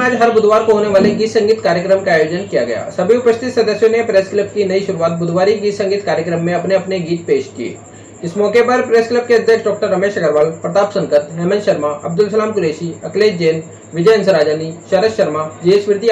में आज हर बुधवार को होने वाले गीत संगीत कार्यक्रम का आयोजन किया गया। सभी उपस्थित सदस्यों ने प्रेस क्लब की नई शुरुआत बुधवारी गीत संगीत कार्यक्रम में अपने अपने गीत पेश किए। इस मौके पर प्रेस क्लब के अध्यक्ष डॉक्टर रमेश अग्रवाल, प्रताप संकत, हेमंत शर्मा, अब्दुल सलाम कुरैशी, अखिलेश जैन, विजय हंसराजानी, शरद शर्मा, जय स्मृति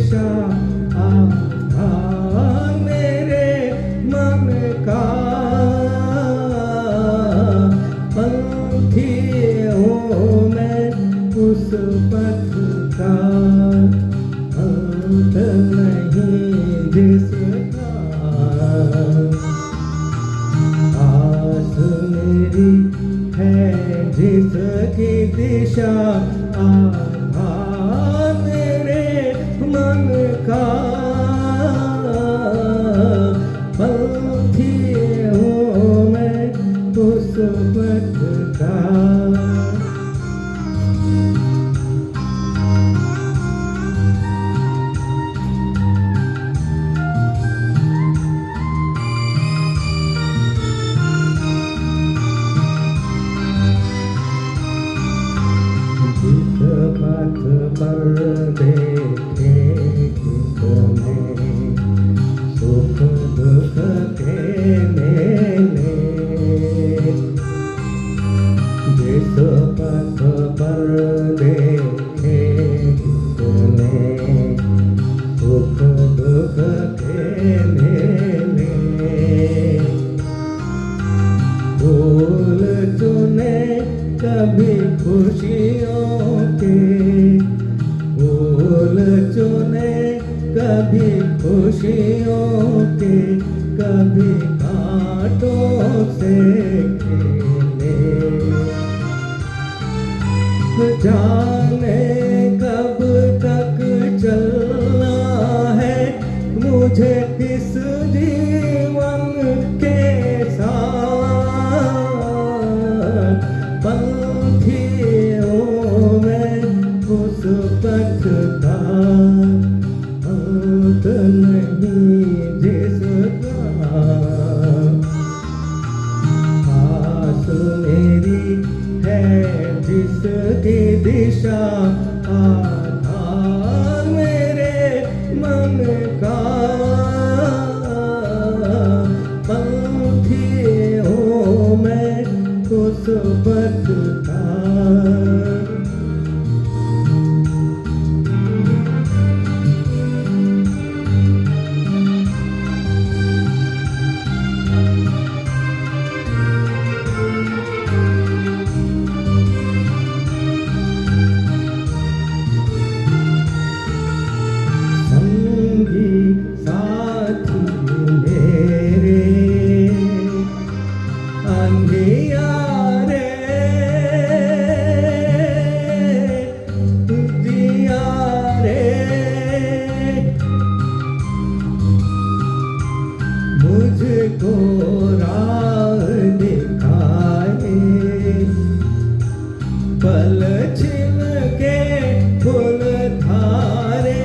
दिशा आधार मेरे मन का पंथी हूँ मैं उस पथ का अंत नहीं जिसका आस मेरी है जिसकी दिशा आधार मेरे मन का पंथी हूँ मैं उस पथ का पथ पर देखे कितने सुख दुख के मेले जिस पथ पर देखे कितने सुख दुख के मेले फूल चुने कभी खुशियों के फूल चुने कभी खुशियों के कभी कांटों से खेले जाने कब तक चलना है मुझे किस जीवन के साथ पंथी हूँ मैं उस पथ का अंत नहीं जिसका आस मेरी है जिसकी दिशा आधार मेरे मन का पंथी हूँ मैं उस पथ का साथी मेरे अंधियारे दियारे मुझको राह दिखाए पल छिन के फूल धारे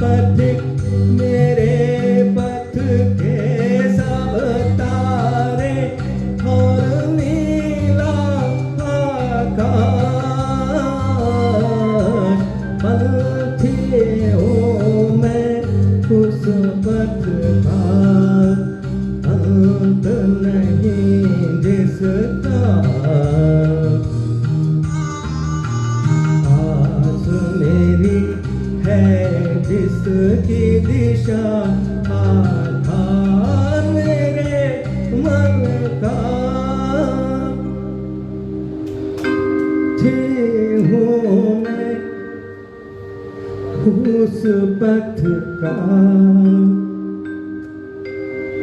पथिक मेरे पथ के सब तारे और नीला आकाश पंथी हूँ मैं उस पथ का अंत नहीं जिसका आस मेरी है जिसकी दिशा आधार मेरे मन का हूँ मैं उस पथ का।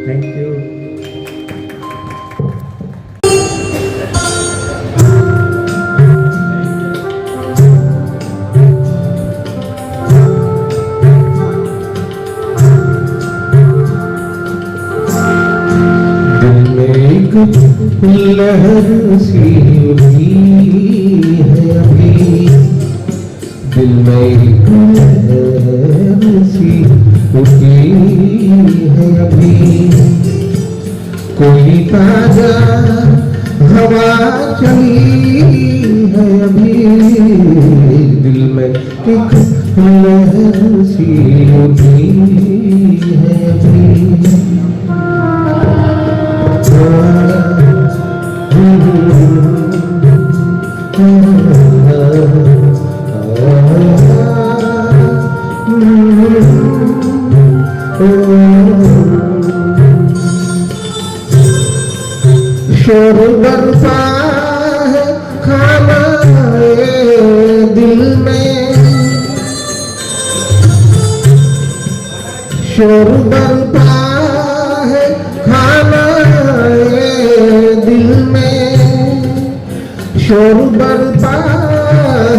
Thank you. लहर सी उठी है अभी दिल में एक लहर सी उठी है अभी कोई ताजा हवा चली है अभी दिल में एक लहर सी उठी है अभी शोर बरपा है खाना दिल में, शोर बरपा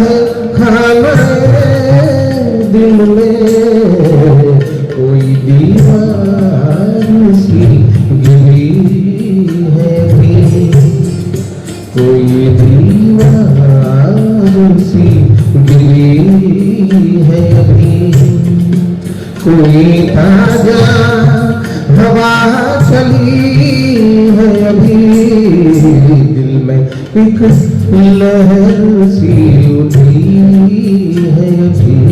है खाना दिल में, कोई दीवार सी गिरी है भी, कोई दीवार सी गिरी है भी, कोई ताजा हवा चली है अभी, दिल में एक लहर सी उठी है अभी।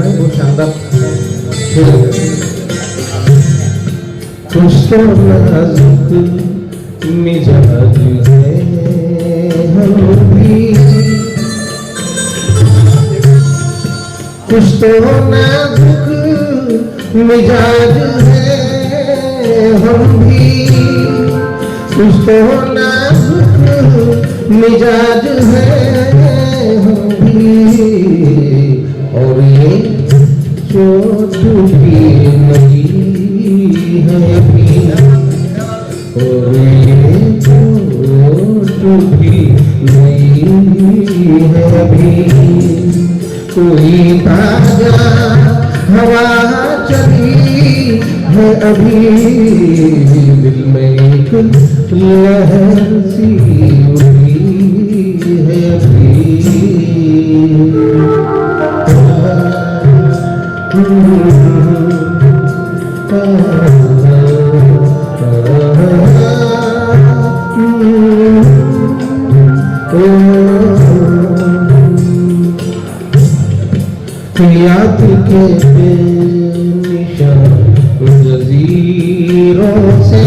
बहुत शानदार कुछ तो नाजुक मिजाज है हम भी, कुछ तो नाजुक मिजाज है हम भी, कुछ तो नाजुक मिजाज है हम भी, और ये चोट भी नहीं है भी, और ये चोट भी नहीं है भी, कोई ताजा हवा चली है अभी, दिल में एक लहर सी उठी है अभी। याद के बेनिशान जज़ीरों से,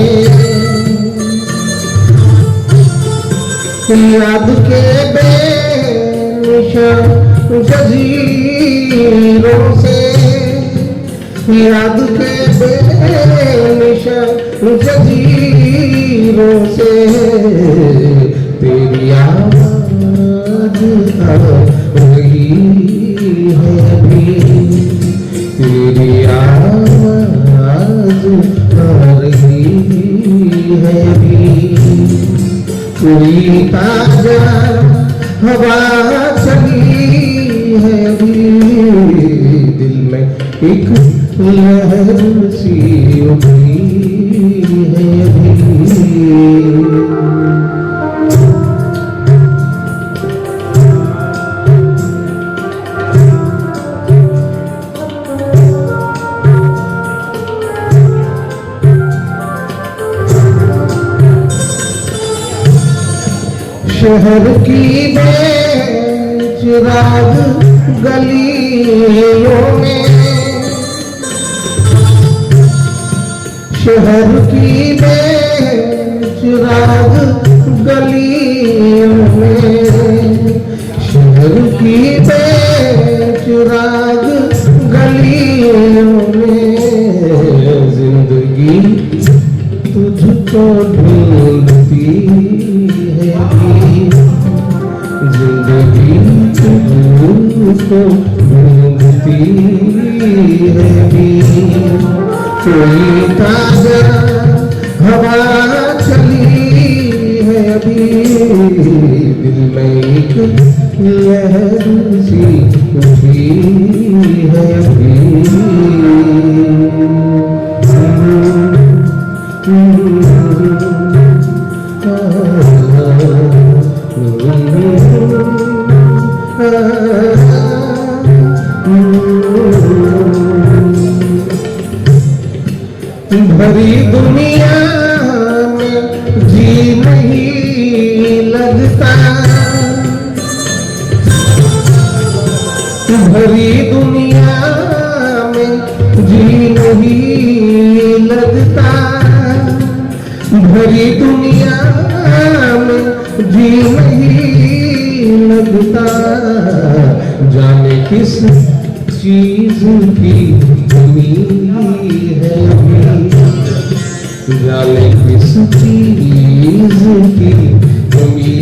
याद के बेनिशान जज़ीरों से, याद के बेनिशान जज़ीरों से, तेरी आवाज़ आ रही है अभी, तेरी आवाज़ आ रही है अभी, कोई ताजा हवा चली है अभी, दिल में एक लहर सी उठी है अभी। शहर की बेचिराग गलियों में, शहर की बेचिराग गलियों में, शहर की बेचिराग गलियों में, जिंदगी तुझको ढूंढती है, जिंदगी तुझको ढूंढती है, कोई ताजा हवा चली है अभी, दिल में एक लहर सी उठी है अभी। भरी दुनिया में जी नहीं लगता, भरी दुनिया में जी नहीं लगता, भरी दुनिया में जी नहीं लगता, जाने किस चीज की कमी है अभी, जाने किस चीज की कमी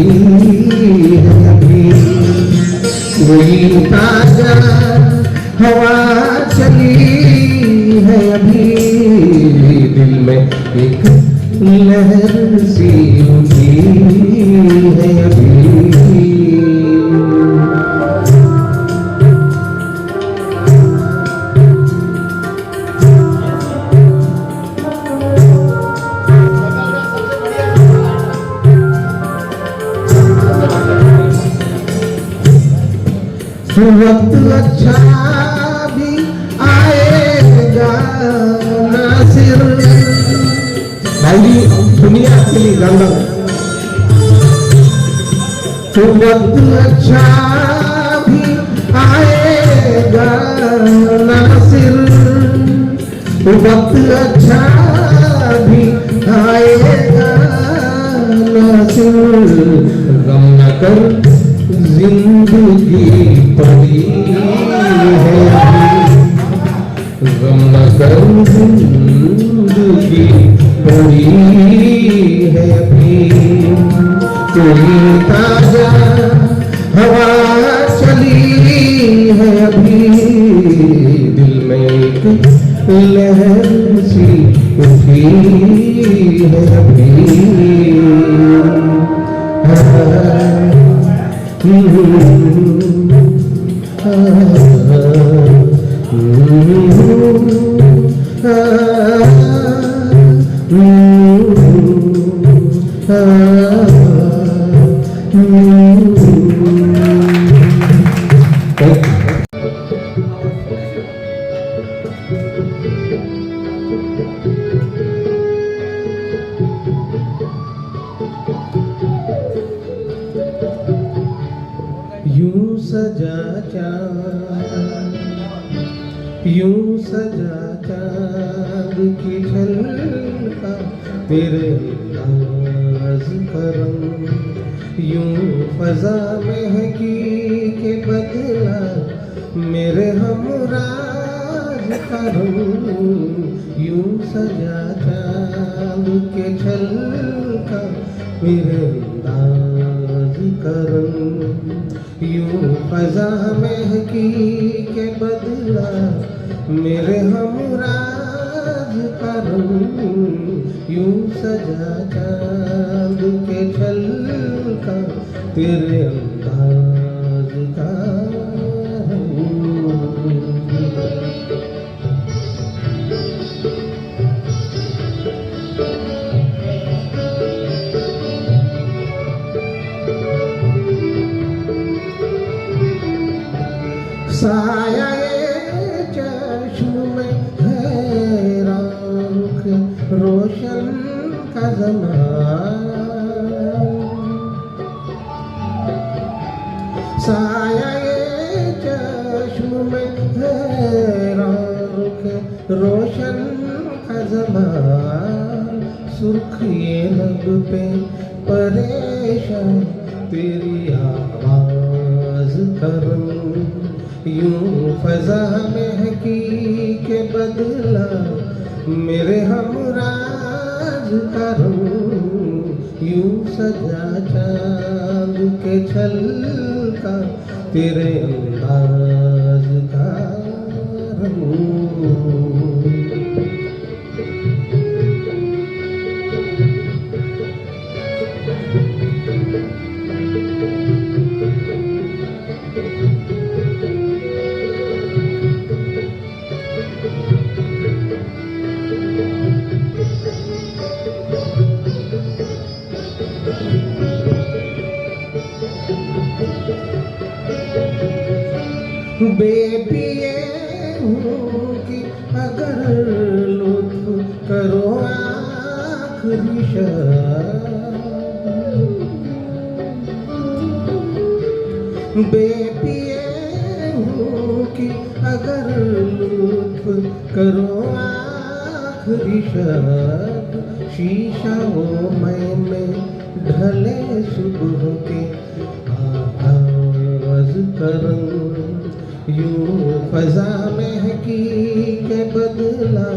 है अभी। कोई ताजा हवा चली है अभी, दिल में एक लहर सी उठी है अभी। वक्त अच्छा भी आएगा नासिर। भाई जी सुनिए आपके लिए गाना। तो वक्त अच्छा भी आएगा नासिर, वक्त अच्छा भी आएगा नासिर। गम न कर जिंदगी पड़ी है अभी, गम न कर जिंदगी पड़ी है अभी। कोई ताजा हवा चली है अभी, दिल में एक लहर सी उठी है अभी। यूं सजा चाँद, यूं सजा चाँद की झलका तेरे नाज करम। यूं फजा महकी के बदला मेरे हमराज करम। यूं सजा चाँद के झलका मेरे नाज करम। यूं फजा महकी के बदला मेरे हमराज करम। यूं सजा चाँद के झलका तेरे अंदाज का। साया चश्म में है रुख रोशन का ज़मान। साया चश्म में है रुख रोशन का ज़मान। सुर्ख ये लब पे परेशान तेरी आवाज़ करम। यूं फजा महकी के बदला मेरे हमराज करम। यूं सजा चाँद के झलका तेरे अंदाज का रंग। बेपिए हूँ कि अगर लुत्फ करो आखिरी बेपिए हूँ कि अगर लुत्फ करो आखिरी शब्द। शीशा वो मैंने ढले सुबह के आगाज करम। यूं फजा महकी के बदला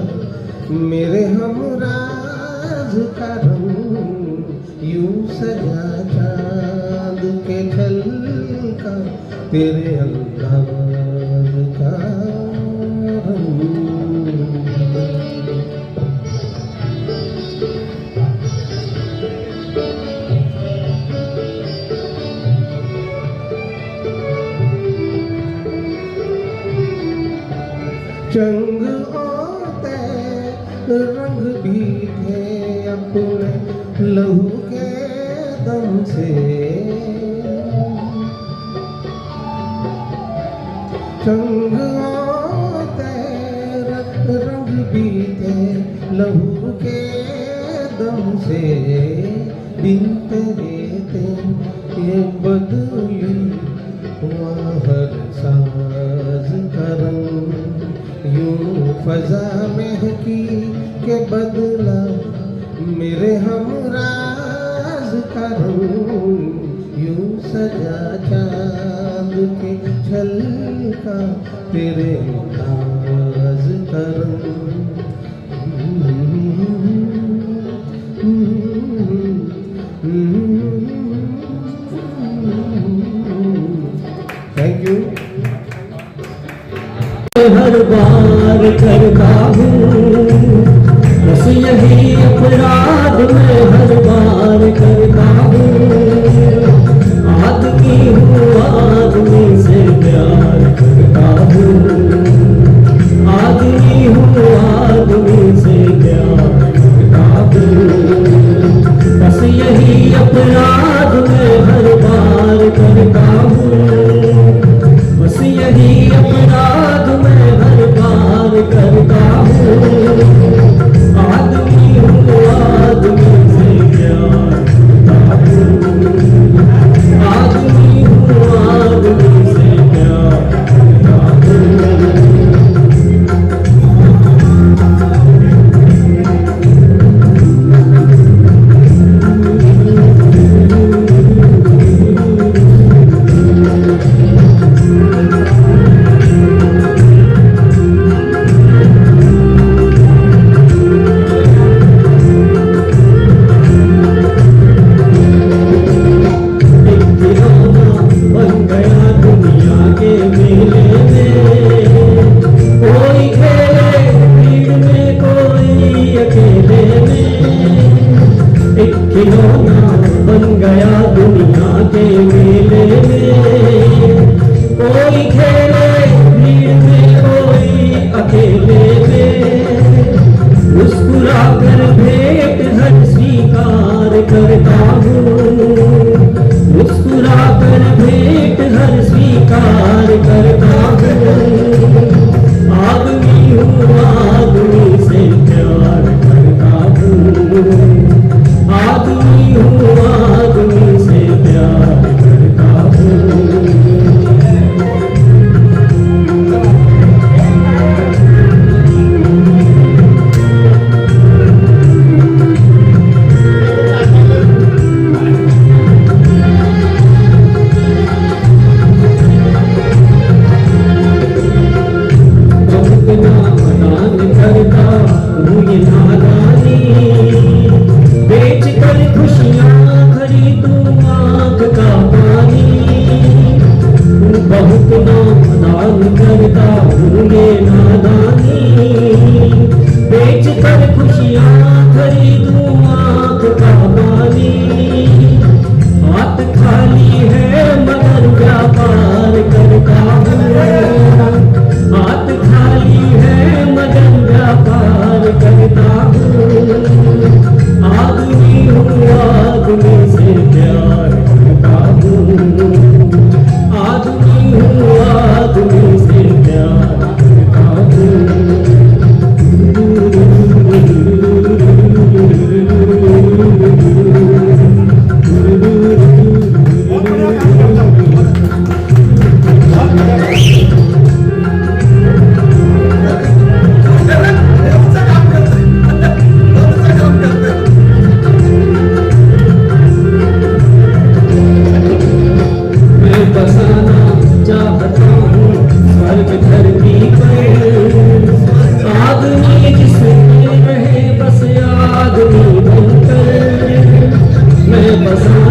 मेरे हमराज का रंग, यूं सजा चांद के झलका तेरे अंदाज का रंग। चंग होते रंग भी थे अपने लहू के दम से, चंग होते रंग भी थे लहू के दम से, बिन तेरे ये बदली हुआ हर साज का रंग, यूं फजा महकी के बदला मेरे हमराज का रंग, यूं सजा चांद के झलका तेरे नाज का रंग। Thank you. हर बार करता हूँ बस यही अपराध मैं हर बार करता हूँ, आदमी हूँ आदमी से प्यार करता हूँ, आदमी हूँ आदमी से प्यार करता हूँ, बस यही अपराध मैं हर बार करता हूँ, बस यही अपराध मैं हर बार करता हूँ, आदमी हूँ आदमी से प्यार करता हूँ, आदमी हूँ आदमी से प्यार करता हूँ। बन गया दुनिया के मेले में, कोई खेले भीड़ में कोई अकेले में, मुस्कुरा कर भेंट हर स्वीकार करता हूँ, मुस्कुरा कर भेंट हर स्वीकार करता हूँ, आदमी हूँ आदमी से प्यार करता हूँ, आदमी हूँ आदमी से प्यार करता हूँ।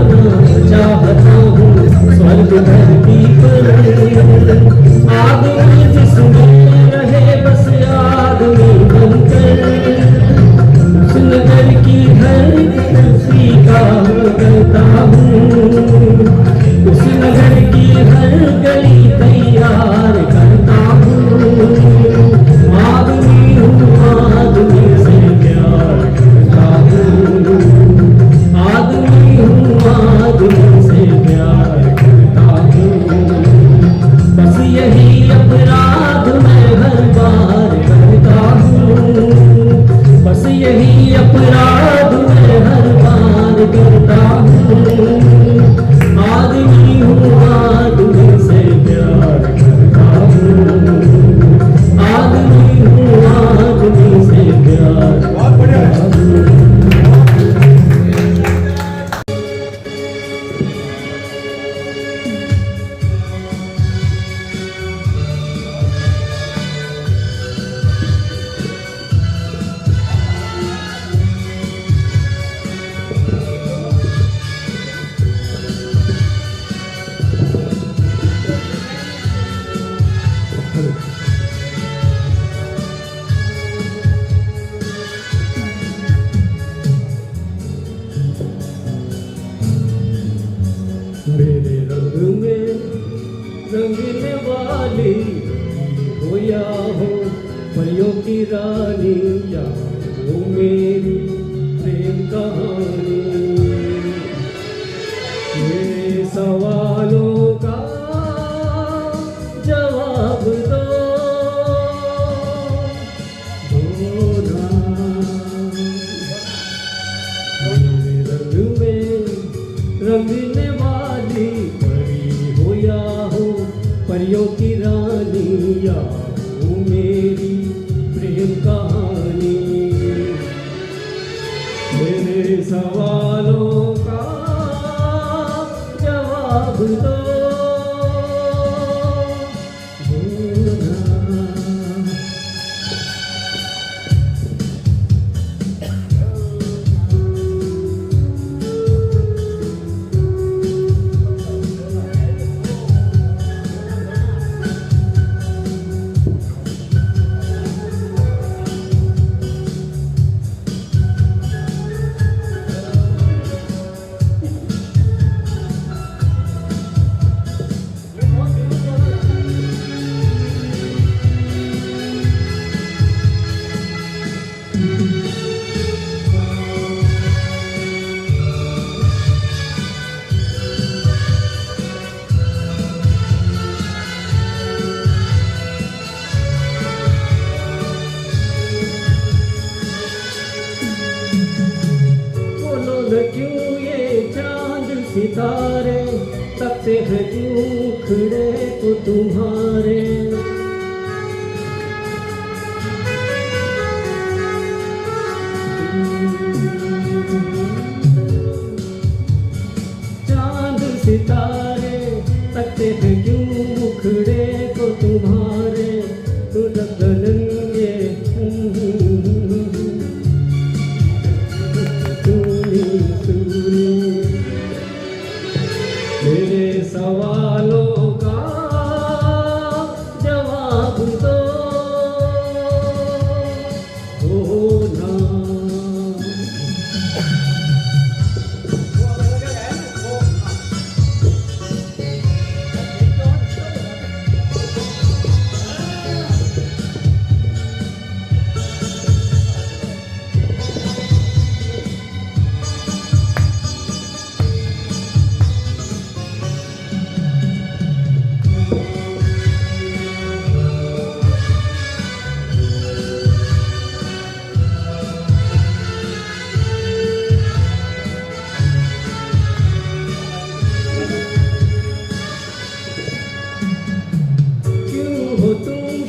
चाहता हूँ स्वर्ग धरती पर। आदमी जिसमें रहे बस आदमी बनकर, उस नगर की धरती स्वीकार करता हूँ, उस नगर की हर गली तैयार करता हूँ। आदमी हूँ, आदमी से प्यार करता हूँ, आदमी हूँ, आदमी से प्यार करता हूँ। बस यही अपराध मैं हर बार करता हूँ, बस यही अपराध मैं हर बार करता हूँ। आदमी हूँ, आदमी से प्यार करता हूँ, आदमी हूँ, आदमी से प्यार करता हूँ। मेरे रंग में रंगने वाली हो या हो परियों की रानी, या हो मेरी प्रेम कहानी। मेरे सवालों का जवाब दो ना। मेरे रंग में रंगने वाली परी हो या हो परियों की रानी, या हो मेरी प्रेम कहानी। मेरे सवालों का जवाब दो ना। क्यों ये चांद सितारे तकते हैं क्यों खड़े को तुम्हारे। चांद सितारे तकते हैं क्यों खड़े को तुम्हारे। तो रंगे मेरे सवालों का जवाब दो ना।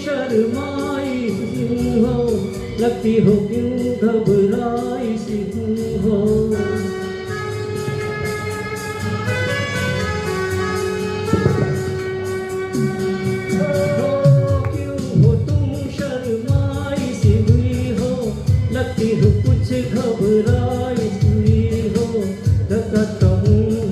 शर्माई सी हो लगती हो क्यों घबराई सी हो। क्यों हो तुम शर्माई सी हुई हो लगती हो कुछ घबराई हुई हो। धड़कता हूँ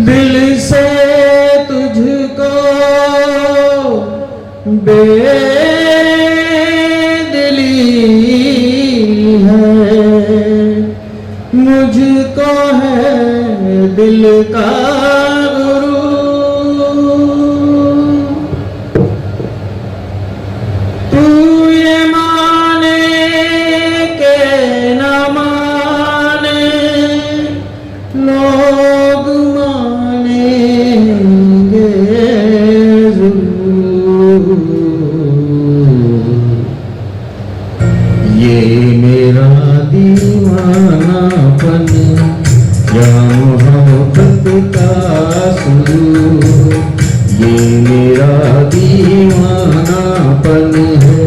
दिल से तुझको बेदिली है, मुझको है दिल का गुरु। तू ये माने के न माने, लोग मानेंगे जरूर। ये मेरा दीवानापन या मोहब्बत का सुरूर, ये मेरा दीवानापन है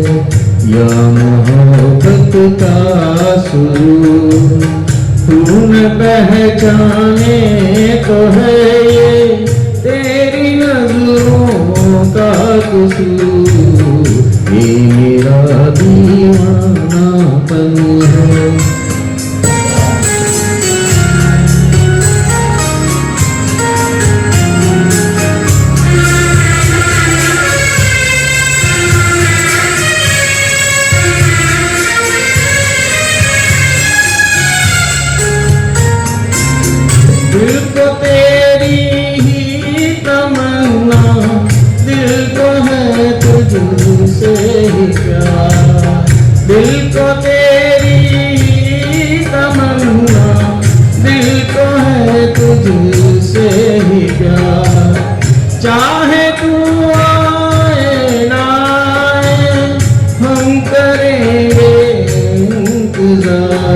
या मोहब्बत का सुरूर। तू न पहचाने तो है ये तेरी नजरों का कसूर, ये मेरा दीवानापन है। दिल को तेरी ही तमन्ना, दिल को है तुझसे ही प्यार। दिल को तेरी ही तमन्ना, दिल को है तुझसे ही प्यार। चाहे तू आए ना आए, हम करेंगे इंतजार।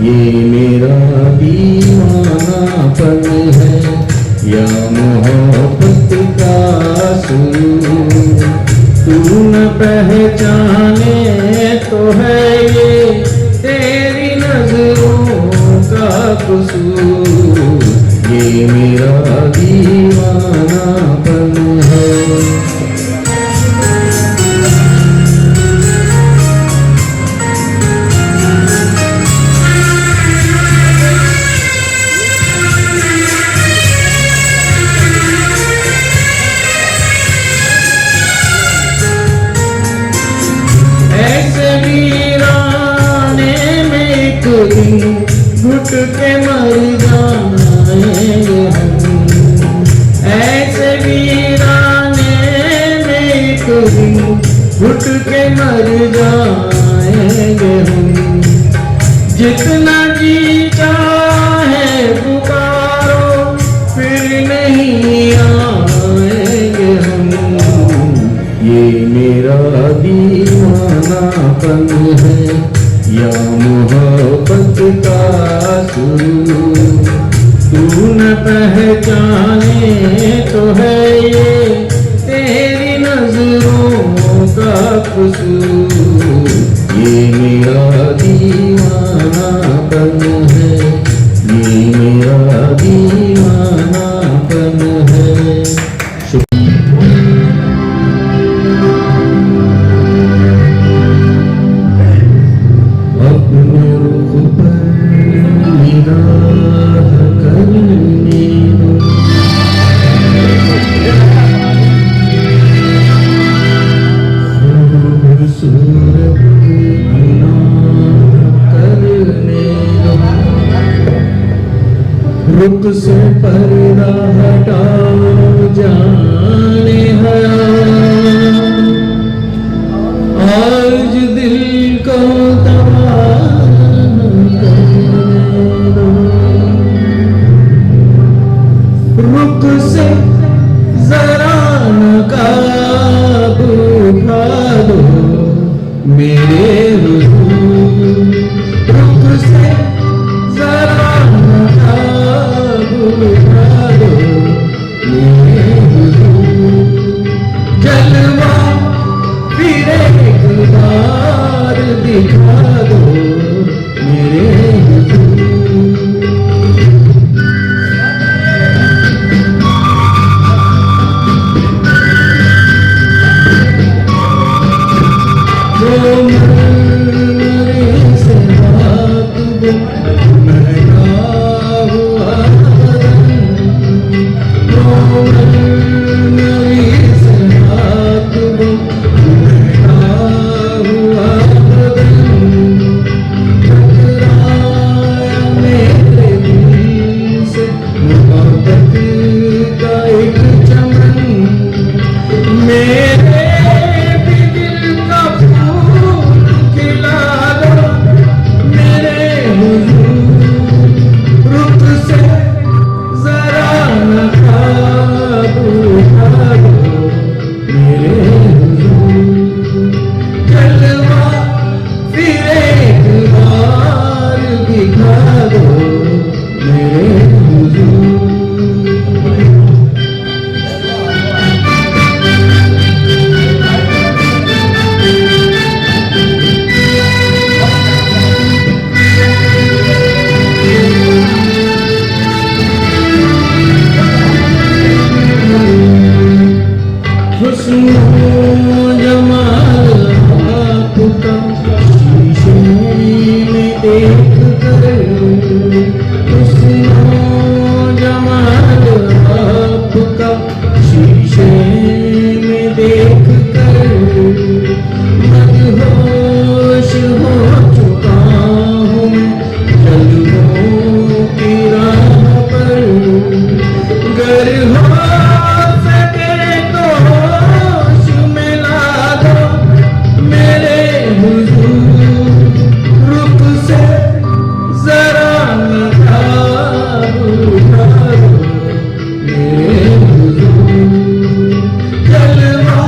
ये मेरा दीवानापन है या मोहब्बत का सुरूर। तू न पहचाने तो है ये तेरी नजरों का कसूर, ये मेरा दीवानापन है। घुट के मर जाएंगे हम, ऐसे वीराने में एक दिन घुट के मर जाएंगे हम। जितना जी चाहे पुकारो फिर नहीं आएंगे हम, ये मेरा दीवानापन है या मोहब्बत का सुरूर। तू न पहचाने तो है ये तेरी नजरों का कसूर, ये मेरा दीवानापन है, ये मेरा दीवानापन है। अपने रुख पर निगाह करने दो, खूबसूरत गुनाह करने दो। रुख से पर्दा हटाओ जाने हया, आज दिल को रुक से जरा नकाब उठा दो मेरे हुजूर। रुक से जरा नकाब उठा दो मेरे हुजूर। जलवा फिर एक बार दिखा दो मेरे हुजूर। से हाथ महंगा हुआ जमाल आपका शीशे में देख कर, हुस्नो जमाल आपका शीशे में देख कर मदहोश हो चुका हूँ मैं जलवों की राह पर। गर हो सके तो होश में ला दो मेरे हुजूर, रुख से जरा नकाब उठा दो मेरे हुजूर, जलवा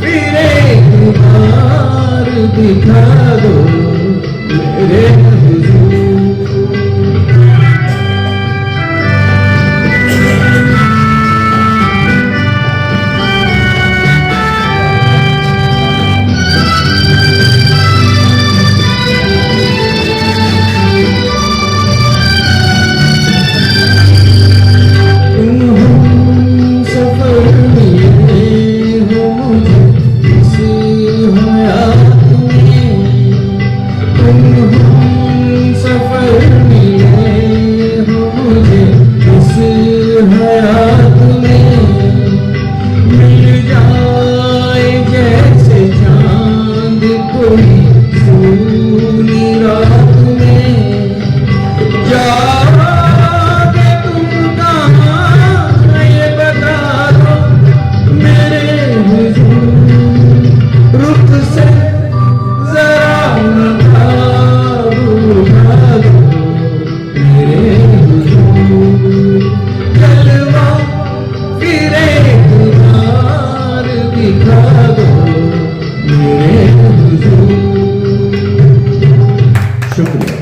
फिर एक बार दिखा दो मेरे हुजूर। सफर मिले हो मुझे इस हयात में, तुम सफर मिले हो मुझे इस हयात में। मिल जाए जैसे चांद कोई सूनी रात में, जाओगे तुम कहाँ ये बता दो मेरे हुजूर, रुख से जरा नकाब उठा दो मेरे हुजूर, जलवा फिर एक बार दिखा दो मेरे हुजूर। शुक्रिया।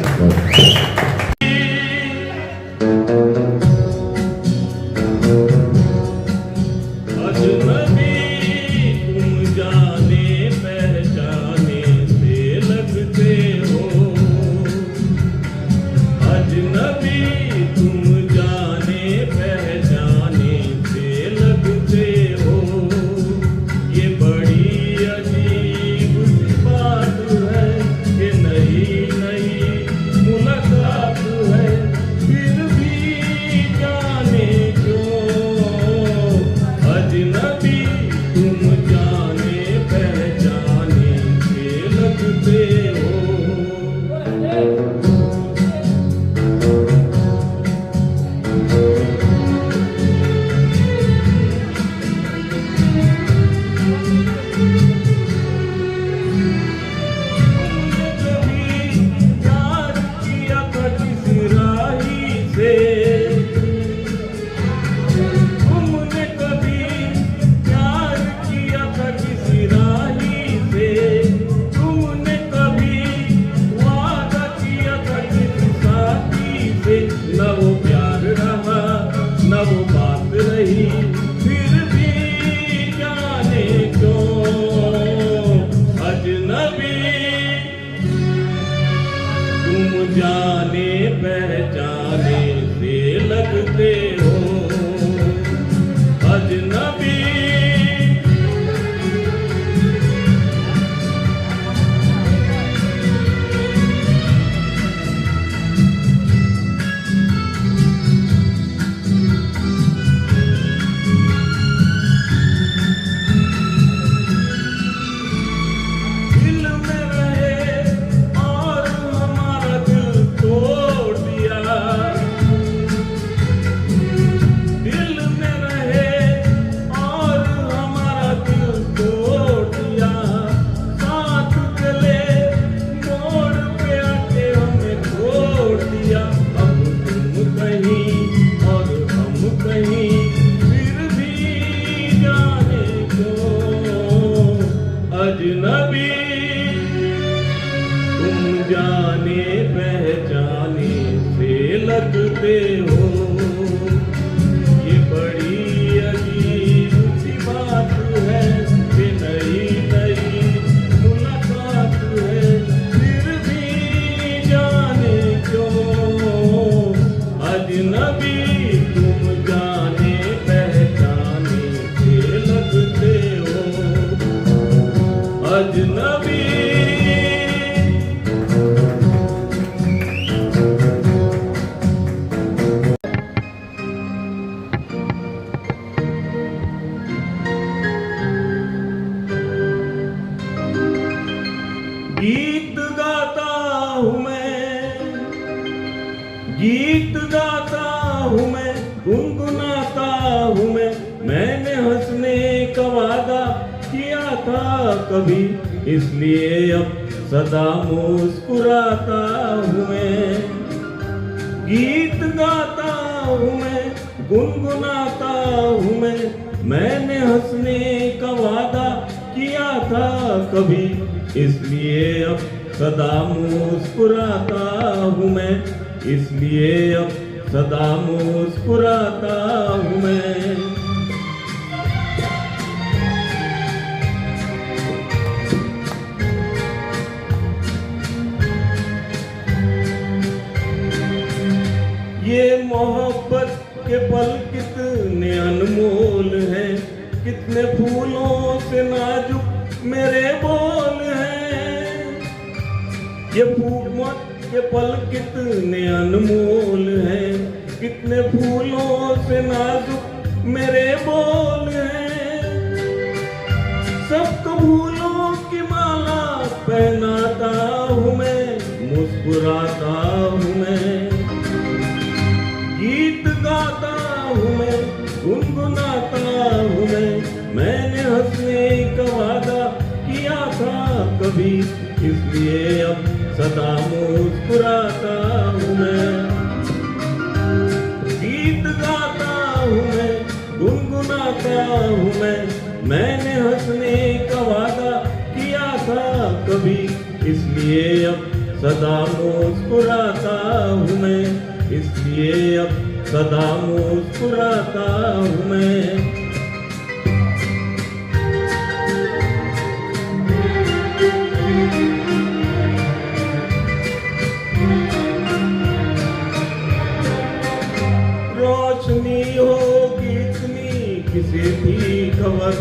अजनबी तुम जाने पहचाने से लगते हो, अजनबी तुम जाने पहचाने से लगते हो। ये बड़ी अजीब सी बात है कि नई नई मुलाकात है, फिर भी जाने क्यों अजनबी तुम जाने पहचाने से लगते हो। तुमने कभी प्यार किया था किसी राही से, तुमने कभी वादा किया था किसी साथी से, न वो प्यार रहा न वो बात रही, फिर भी जाने क्यों अजनबी तुम जाने पहचाने से लगते हो। अजनबी दिल में रहे और हमारा दिल तोड़ दिया, दिल में रहे और हूँ मैं, मैंने हंसने का वादा किया था कभी, इसलिए अब सदा मुस्कुराता हूँ मैं। गीत गाता हूँ मैं, गुनगुनाता हूँ मैं, मैंने हंसने का वादा किया था कभी, इसलिए अब सदा मुस्कुराता हूँ मैं, इसलिए अब सदा मुस्कुराता हूँ मैं। ये मोहब्बत के पल कितने अनमोल हैं, कितने फूलों से नाजुक मेरे बोल हैं। ये मोहब्बत के पल कितने अनमोल हैं, कितने फूलों से नाजुक मेरे बोल हैं। सबको फूलों की माला पहनाता हूँ मैं, मुस्कुराता हूँ मैं। गीत गाता हूँ मैं, गुनगुनाता हूँ मैंने हंसने का वादा किया था कभी, इसलिए अब सदा मुस्कुराता हूँ मैं। गीत गाता हूँ मैं, गुनगुनाता हूँ मैंने हंसने का वादा किया था कभी, इसलिए अब सदा मुस्कुराता हूँ मैं, इसलिए अब सदा मुस्कुराता हूँ मैं। रोशनी होगी इतनी किसी भी खबर,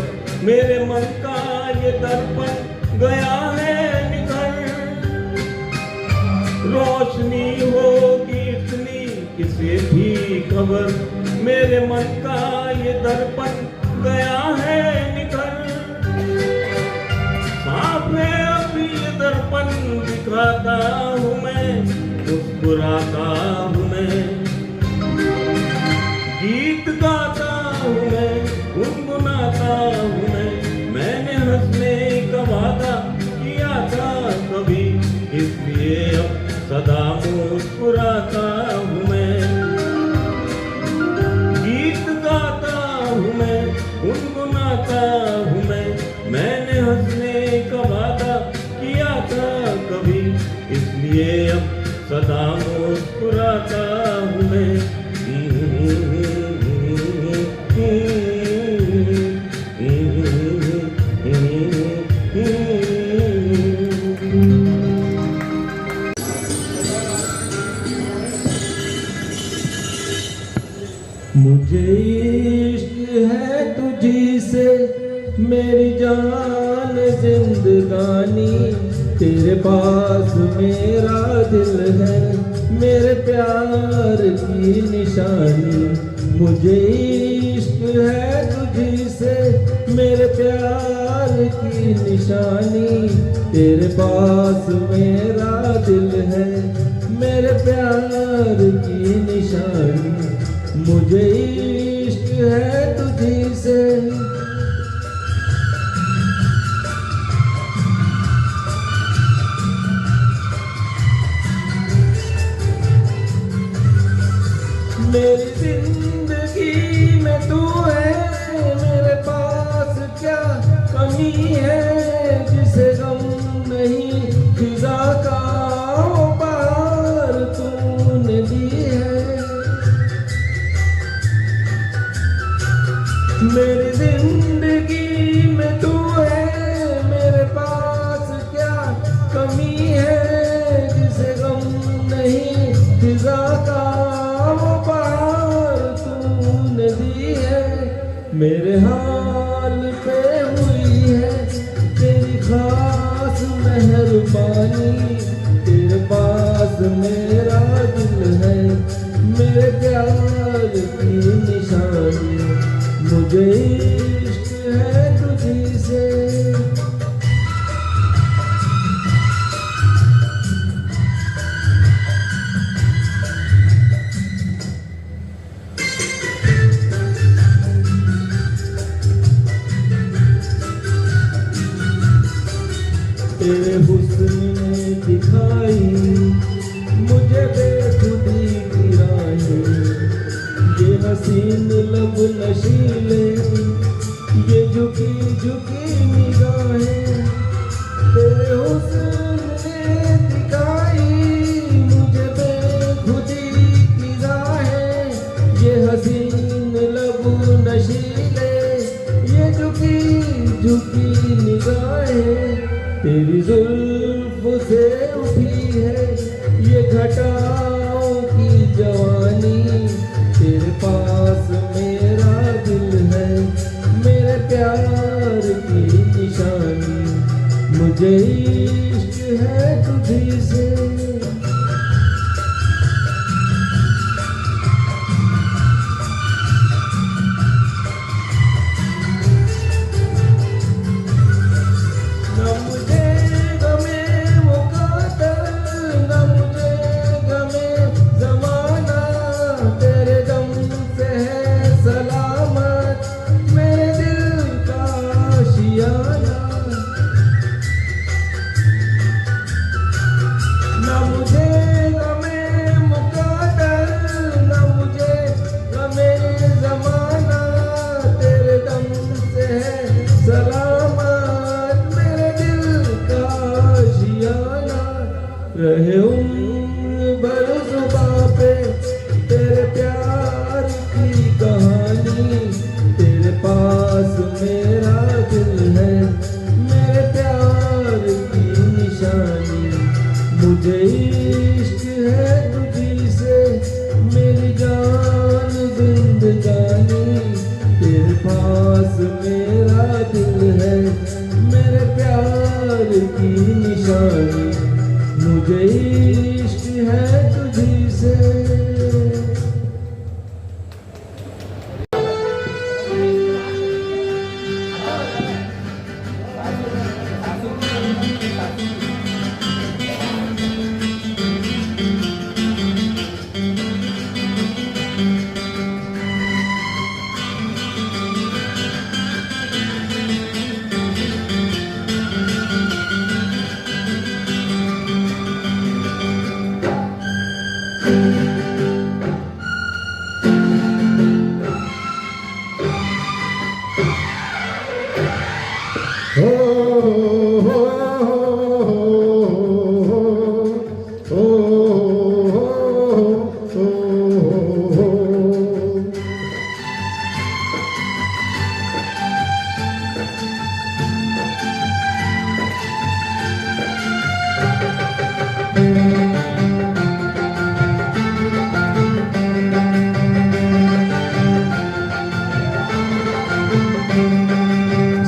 मेरे मन का ये दर्पण गया है निखर। रोशनी होगी इतनी किसी भी खबर, मेरे मन का ये दर्पण गया है निखर। साफ है अभी ये दर्पण दिखाता हूँ मैं, मुस्कुराता हूँ मैं। गीत गाता हूँ मैं, गुनगुनाता हूँ मैंने हंसने का वादा किया था कभी, इसलिए अब सदा मुस्कुराता हूँ मैं। गीत गाता हूँ मैं, गुनगुनाता हूँ मैंने हंसने का वादा किया था कभी, इसलिए अब सदा मुस्कुराता हूँ मैं। मुझे इश्क है तुझी से मेरी जान जिंदगानी, तेरे पास मेरा दिल है मेरे प्यार की निशानी। मुझे इश्क है तुझी से मेरे प्यार की निशानी, तेरे पास मेरा दिल है मेरे प्यार की निशानी। मुझे इश्क है तुझी से मेरी जिंदगी में तू है, मेरे पास क्या कमी है जिसे गम नहीं फिजा का वो पार तूने दी है। मेरी जिंदगी में तू है, मेरे पास क्या कमी है जिसे गम नहीं फिजा का वो पार तूने दी है। मेरे हाल पे हुई है तेरी खास मेहरबानी, तेरे पास मेरा दिल है मेरे प्यार की निशानी। मुझे इश्क है तुझी से हसीन लब नशीले, ये झुकी झुकी निगाहें तेरे हुस्न ने दिखाई मुझे बेखुदी की राहें। ये हसीन लब नशीले, ये झुकी झुकी निगाहें तेरी जुल्फ से उठी है ये घटाओं की जवानी। तेरे पास मेरा दिल है, मेरे प्यार की निशानी। मुझे इश्क है तुझी से। न मुझे गमे मुकादर, न मुझे गमे जमाना। तेरे दम से है सलामत मेरे दिल का आशियाना। न मुझे गमे मुकादर, न मुझे गमे जमाना। तेरे दम से है सलामत मेरे दिल का आशियाना। रहे उम्र भर जुबां पे तेरे प्यार की कहानी। तेरे पास मेरा दिल है, मेरे प्यार की निशानी। मुझे इश्क है तुझी से मेरी जान जिंदगानी। तेरे पास मेरा दिल है, मेरे प्यार की निशानी। मुझे इश्क है तुझी से।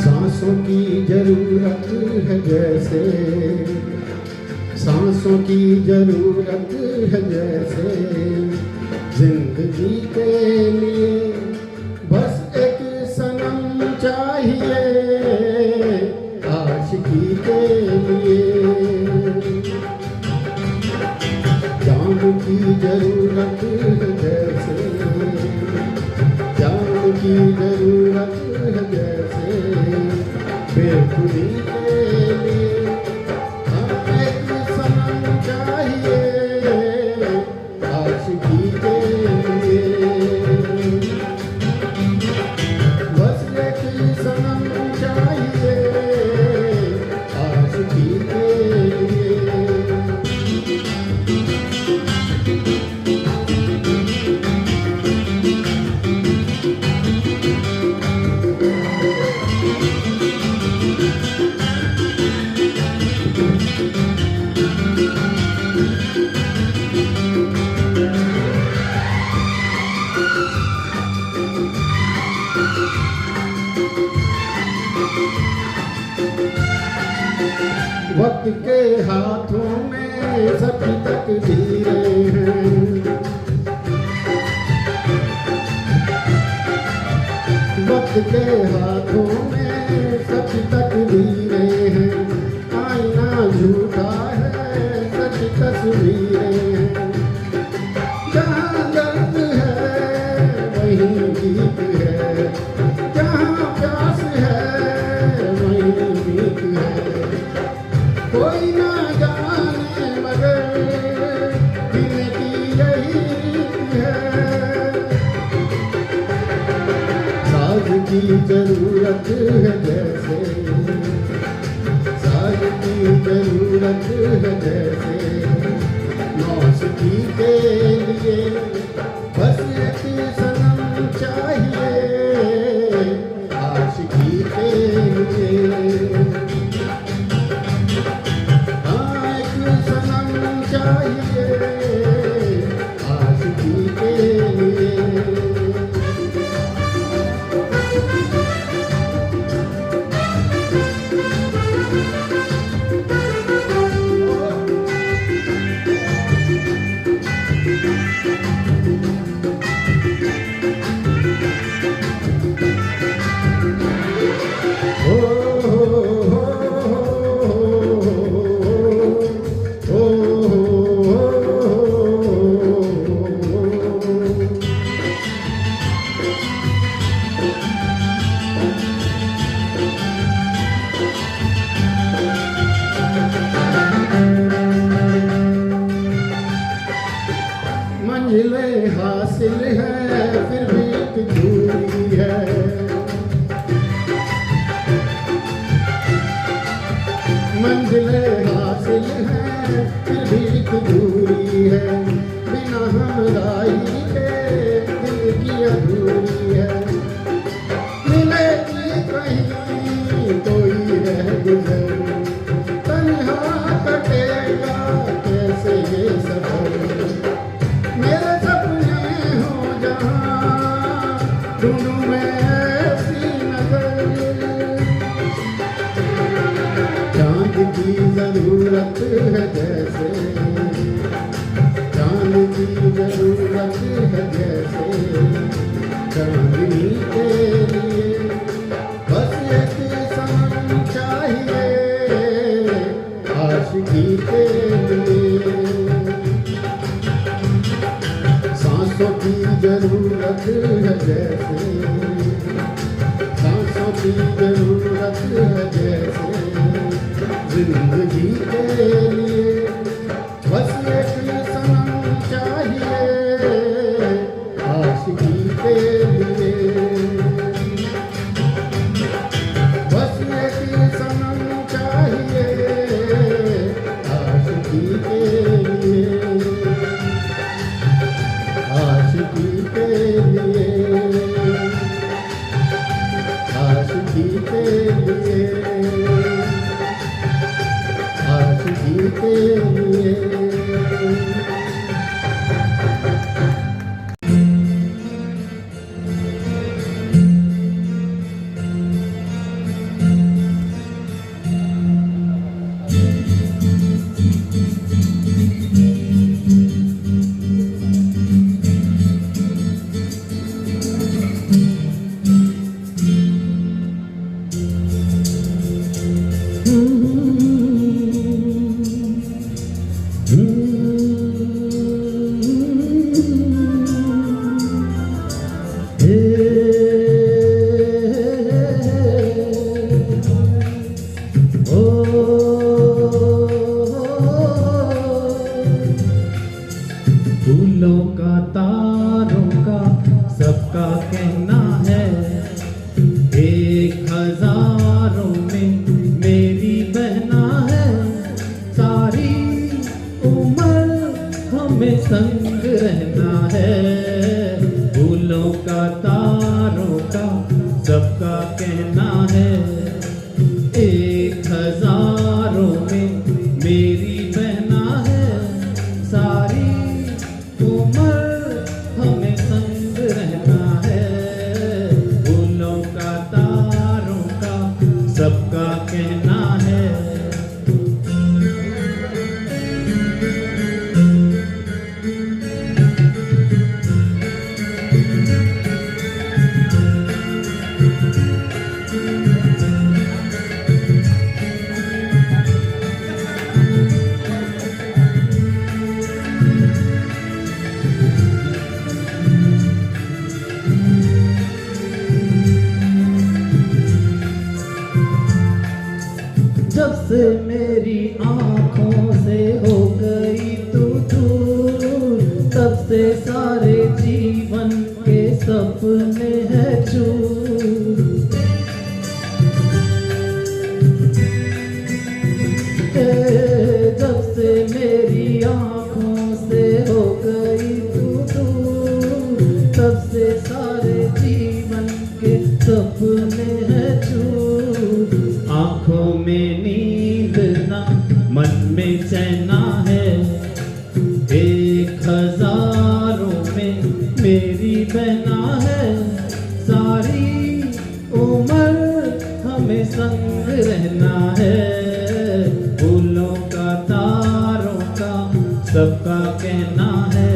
सांसों की जरूरत है जैसे, सांसों की जरूरत है जैसे। जिंदगी के लिए बस एक सनम चाहिए, आशिकी के लिए। जान की जरूरत है जैसे, जान की जरूरत है जैसे। बेखुदी के लिए हमें एक सनम चाहिए, आशिकी के लिए। बस एक सनम चाहिए, आशिकी के लिए। वक्त के हाथों में सब तकदीरें हैं। वक्त के हाथों में सब तकदीरें हैं। आईना झूठा है, सच तस्वीरें हैं। जहाँ दर्द है वहीं गीत है, जहाँ प्यास है वहीं मीत है। कोई ना जाने मगर दिल की यही है। की जरूरत है जैसे, साज की जरूरत है जैसे, मौसीकी के लिए बस एक सनम चाहिए, आशिकी के लिए। हाँ एक सनम चाहिए, आशिकी के लिए। मंजिलें हासिल है फिर भी एक दूरी है, मंजिलें हासिल है फिर भी एक दूरी है, बिना हमराही के जिंदगी अधूरी है। मिलेगी कहीं कोई रह गुजर, तन्हा कटेगा कैसे ये सफर, मेरे सपने हो जहाँ ढूंढूं मैं ऐसी नजर, चांद की जरूरत है जैसे, चांद की जरूरत है जैसे, चांदनी के लिए बस एक सनम चाहिए, आशिकी के लिए। सांसों की जरूरत है जैसे, सांसों की जरूरत है जैसे, जिंदगी के लिए बस एक सनम चाहिए, आशिकी के लिए। बस एक सनम चाहिए, आशिकी के लिए, आशिकी के लिए, आशिकी के लिए, आशिकी के लिए। फूलों का तारों का सबका कहना है, एक हजारों में मेरी बहना है, सारी उम्र हमें संग रहना है। फूलों का तारों का सबका कहना है, एक हजारों में मेरी बहना है, सारी उम्र हमें संग रहना है। फूलों का तारों का सबका कहना है। जब से मेरी आँखों से हो गई तू दूर, तब से सारे जीवन के सपने हैं चूर। सपने हैं चूर, आंखों में नींद ना, मन में चैना है। 1000 में मेरी बहना है, सारी उम्र हमें संग रहना है। फूलों का तारों का सबका कहना है।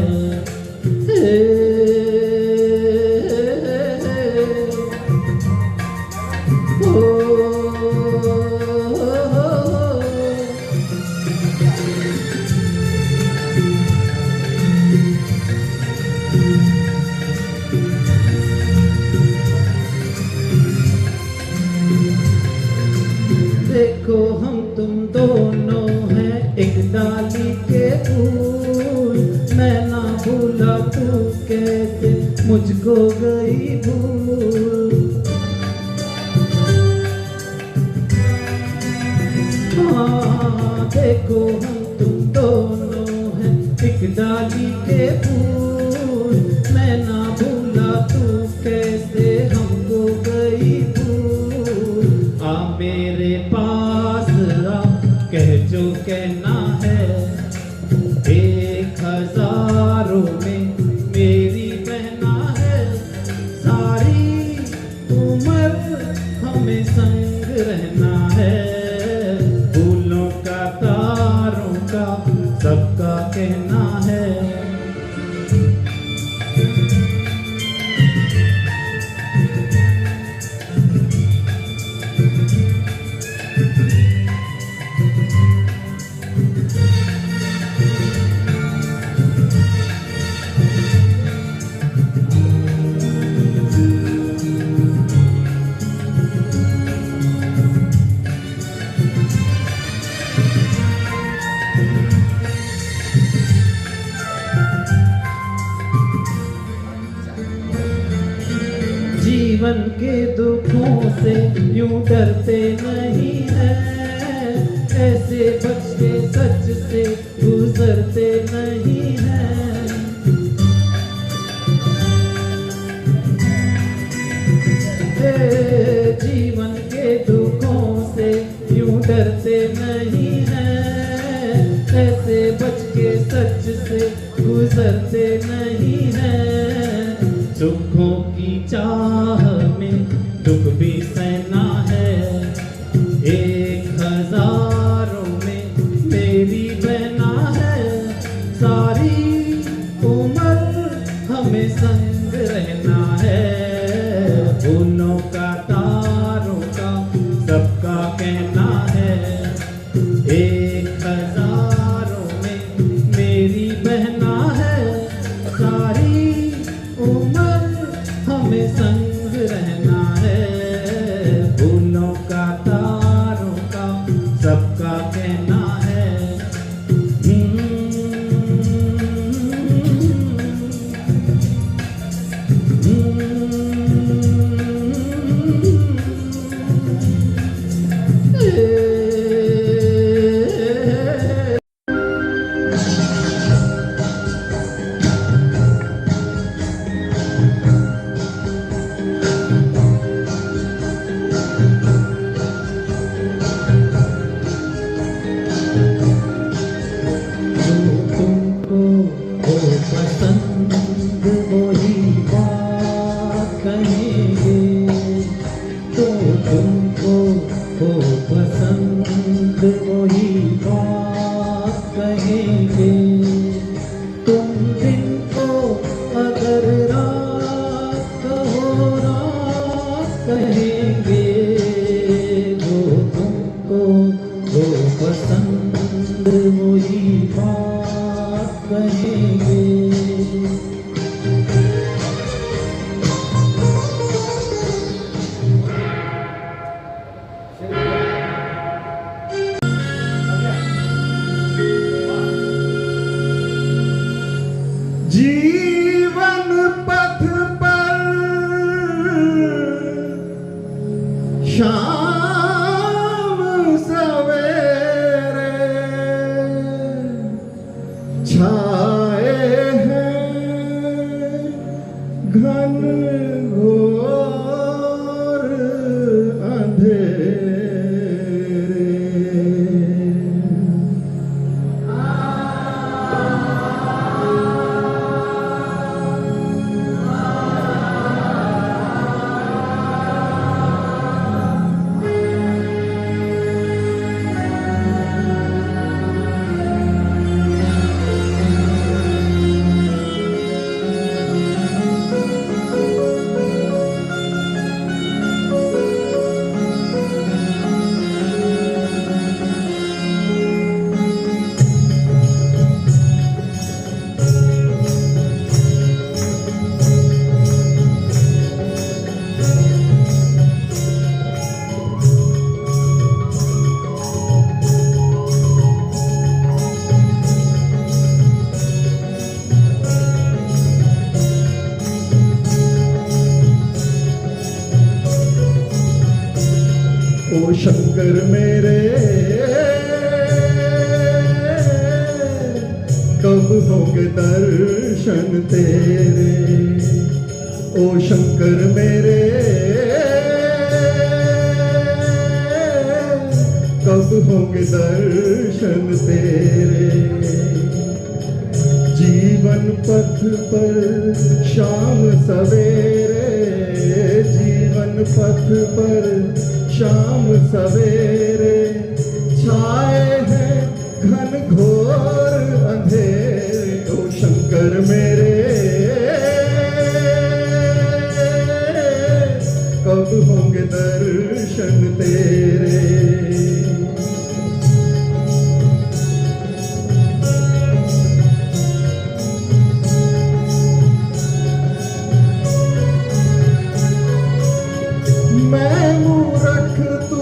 देखो हम तुम दोनों हैं एक डाली के फूल, मैं ना भूला तू कैसे मुझको गई भूल। हाँ देखो हम तुम दोनों हैं एक डाली के फूल, मैं ना भूला तू कैसे हमको गई भूल। आ मेरे पास आ, कह जो कहना है। 1000 में मेरी बहना है, सारी उम्र हमें संग रहना है। फूलों का तारों का सबका कहना है। जीवन के दुखों से यूं डरते नहीं हैं, ऐसे बच के सच से गुजरते नहीं हैं। जीवन के दुखों से यूं डरते नहीं हैं, ऐसे बच के सच से गुजरते नहीं हैं। सुखों की चाह में दुख भी सहना है। 1000 में मेरी बहना है, सारी उम्र हमें संग रहना है। फूलों का तारों का सबका कहना है। 1000 में मेरी बहना है, सारी उम्र हमें संग रहना है। फूलों का तारों का सबका कहना है। जीवन पथ पर शाम सवेरे छाए हैं घन घोर ओ शंकर मेरे कब होंगे दर्शन तेरे, ओ शंकर मेरे कब होंगे दर्शन तेरे। जीवन पथ पर शाम सवेरे, जीवन पथ पर शाम सवेरे, छाए हैं घन घोर अंधेरे, ओ शंकर मेरे कब होंगे दर्शन तेरे। मैं मूर्ख तू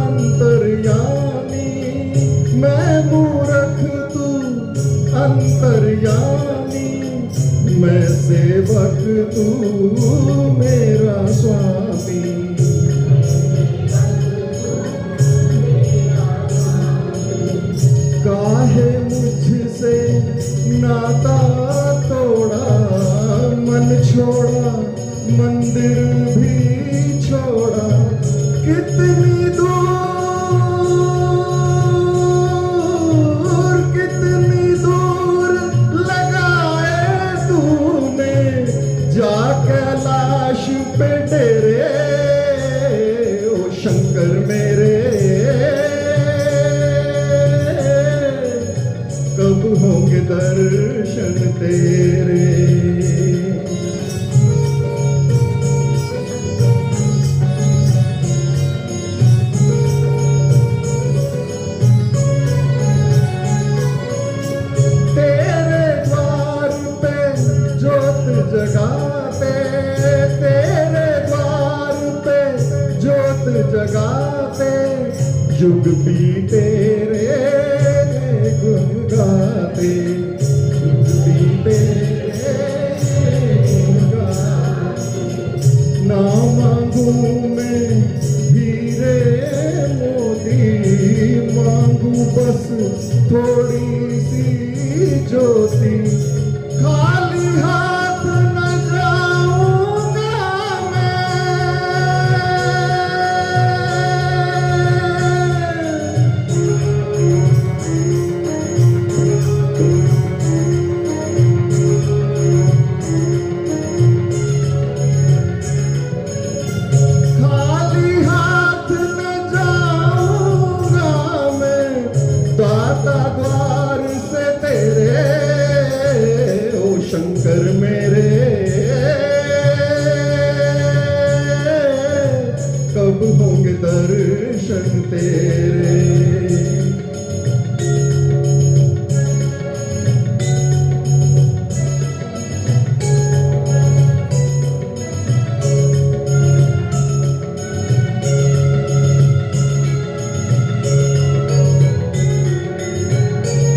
अंतर्यामी, मैं मूर्ख तू अंतर्यामी, मैं सेवक तू मेरा स्वामी। काहे मुझसे नाता तोड़ा, मन छोड़ा मंदिर भी छोड़ा, कितनी दूर लगाए तूने जा कैलाश पे डेरे, ओ शंकर मेरे कब होंगे दर्शन तेरे। जगाते तेरे द्वार पे जोत जगाते, युग भी तेरे गुण गाते, युग भी तेरे गुण गाते। ना मांगू मैं हीरे मोती, मांगू बस थोड़ी सी ज्योति, खाली हाथ न जाऊंगा मैं, खाली हाथ न जाऊंगा मैं, दाता द्वार से तेरे, ओ शंकर मेरे कब होंगे दर्शन तेरे।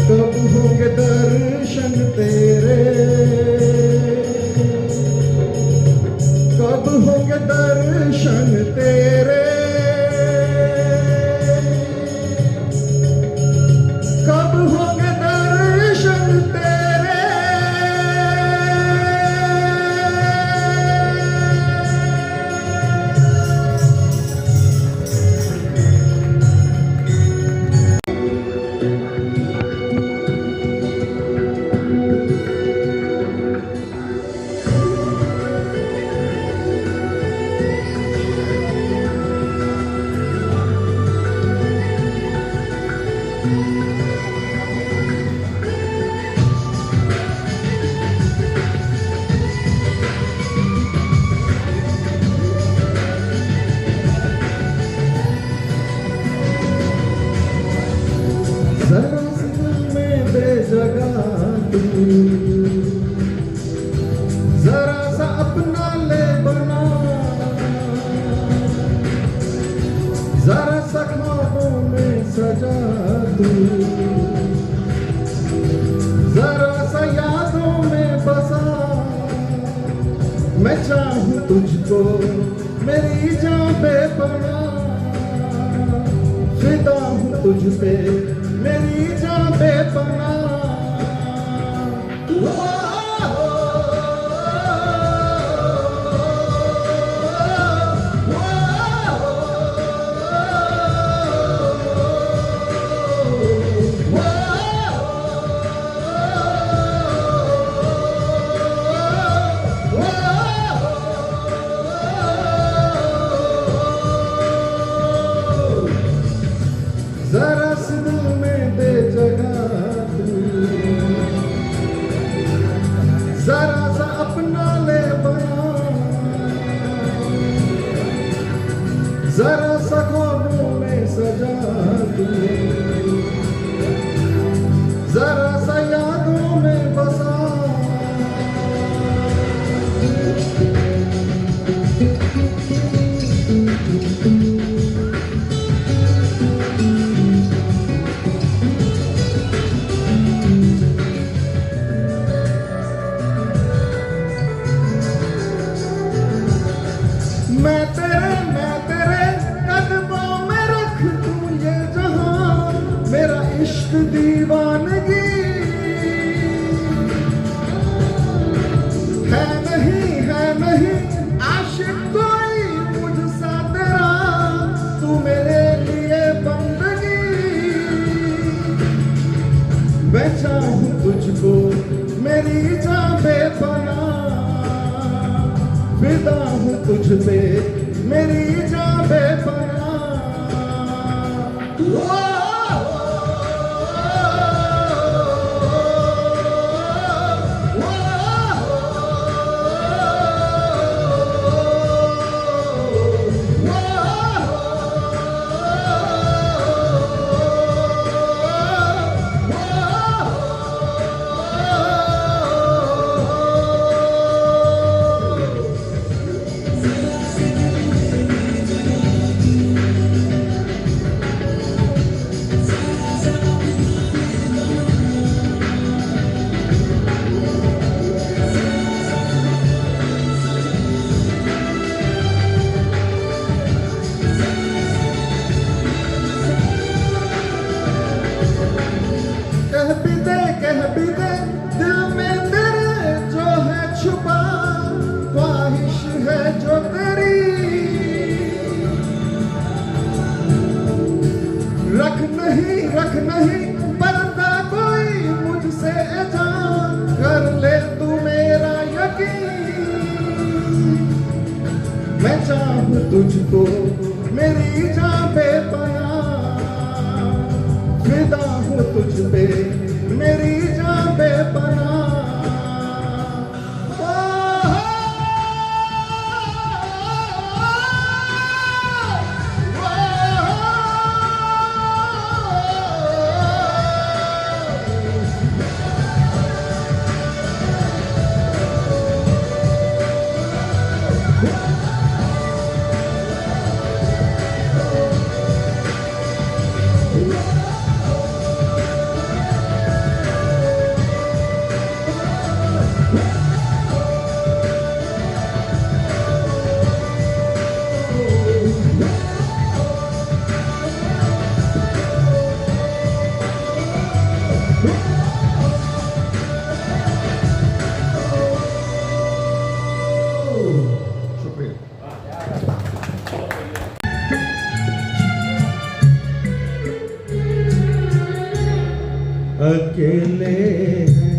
कब होंगे दर्शन तेरे, कब होंगे दर्शन तेरे, कब होंगे दर्शन तेरे। जरा सी दिल में दे जगह तू, जरा सा अपना ले बना, जरा सा ख्वाबों में सजा तू, जरा सा यादों में बसा। मैं चाहूं तुझको मेरी जान पे बना, फिदा हूँ तुझ पे मेरी जान बेपनाह जरा सी दिल में दे जगह तू, जरा सा अपना ले बना, जरा सा ख्वाबों में सजा तू, जरा सा यादों में बसा। मैं तेरे कदमों में रख दूं ये जहां, मेरा इश्क दीवानगी है नहीं आशिक कोई मुझसा तेरा, तू मेरे लिए बंदगी। मैं चाहूं तुझको मेरी जान बेपनाह, फिदा हूँ तुझ पे मेरी जान बेपनाह। कह भी दे दिल में तेरे जो है छुपा, ख्वाहिश है जो तेरी, रख नहीं पर्दा कोई मुझसे जान, कर ले तू मेरा यकीन। मैं चाहूं तुझको मेरी जान बेपनाह, फिदा हूँ तुझ पे मेरी जान बेपनाह। अकेले हैं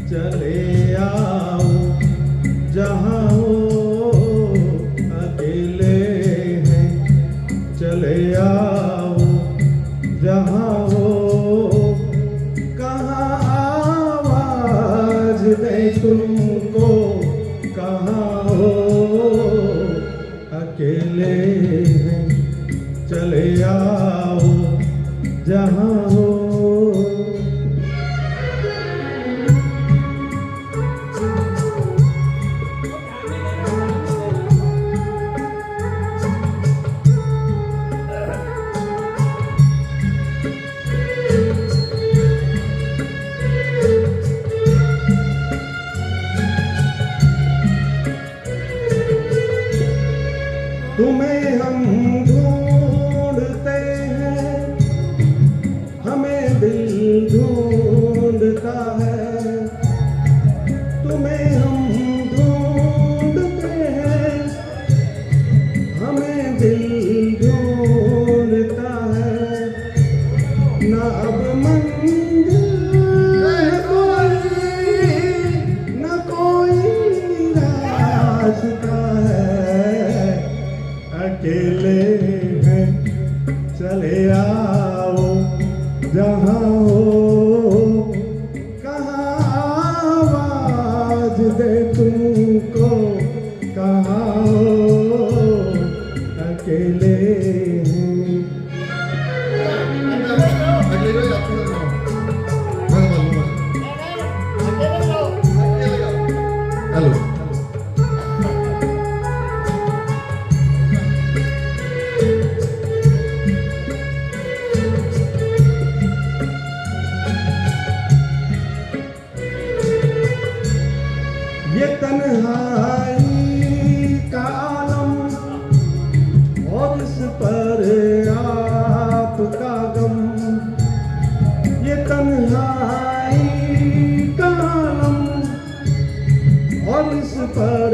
चले आओ जहाँ हो, अकेले हैं चले आओ जहाँ हो, कहाँ आवाज दे तुमको कहाँ हो, अकेले हैं चले आओ जहाँ हो। तुम्हें हम ढूंढते हैं ढूंढता है, तुम्हें हम ढूंढते हैं, हमें दिल ढूंढता है, ना अब मंजिल है कोई, ना कोई रास्ता है, अकेले हैं चले आओ जहाँ हो, कहाँ आवाज दे तुमको, कहाँ हो, अकेले हैं। अगले रोज आपको हेलो ये तन्हाई का आलम और इस पर आपका गम, ये तन्हाई का आलम और इस पर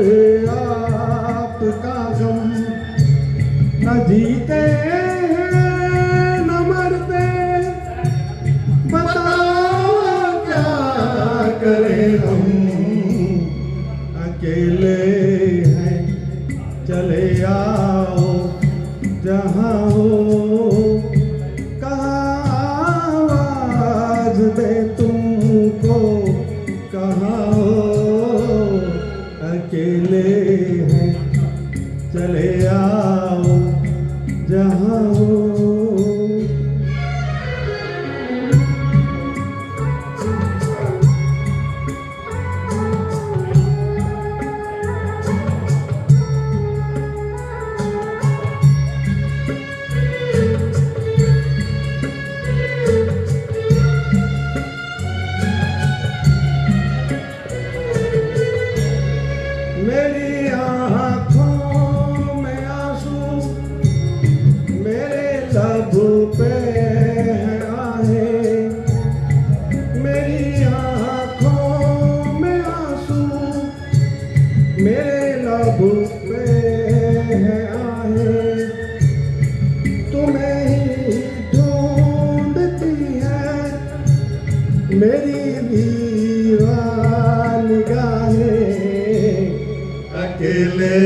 आपका गम, न जीते न मरते, बताओ क्या करें हम, अकेले हैं चले आओ जहाँ हो, कहाँ आवाज दे तुमको, कहाँ हो, अकेले हैं चले आओ जहाँ हो। मेरी आँखों में आंसू, मेरे लब पे है आहें, मेरी आँखों में आंसू, मेरे लब पे है आहें, तुम्हें ही ढूंढती है मेरी दीवार निगाहें, अकेले